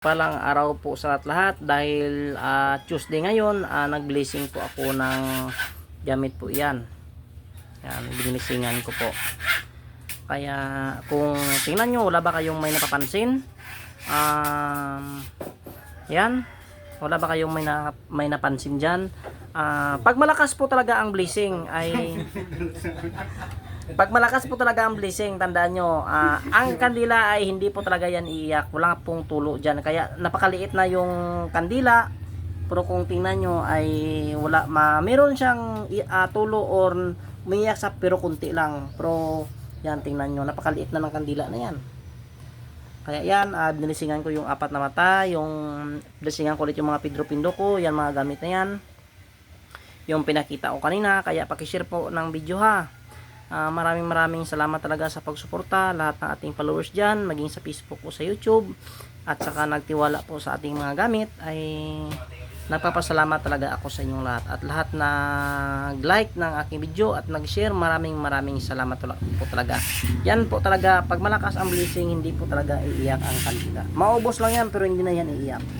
Palang araw po sa lahat dahil Tuesday ngayon, nag-blessing po ako ng gamit po yan. Yan, binisingan ko po. Kaya kung tingnan nyo, wala ba kayong may napapansin? Yan, wala ba kayong may napansin dyan? Pag malakas po talaga ang blessing ay pag malakas po talaga ang blessing, tandaan nyo, ang kandila ay hindi po talaga yan iiyak. Wala pong tulo dyan. Kaya napakaliit na yung kandila. Pero kung tingnan nyo ay wala, meron siyang tulo or umiiyak sa pero kunti lang. Pero yan, tingnan nyo, napakaliit na ng kandila na yan. Kaya yan, binisingan ko yung 4 na mata. Yung binisingan ko ulit yung mga Pedro Pindo ko. Yan, mga gamit na yan. Yung pinakita ko kanina. Kaya pakishare po ng video ha. Maraming salamat talaga sa pagsuporta lahat ng ating followers dyan, maging sa Facebook o sa YouTube, at saka nagtiwala po sa ating mga gamit, ay nagpapasalamat talaga ako sa inyong lahat, at lahat na like ng aking video at nag-share, maraming salamat po talaga. Yan po talaga, pag malakas ang blessing, hindi po talaga iiyak ang kandila. Maubos lang yan pero hindi na yan iiyak.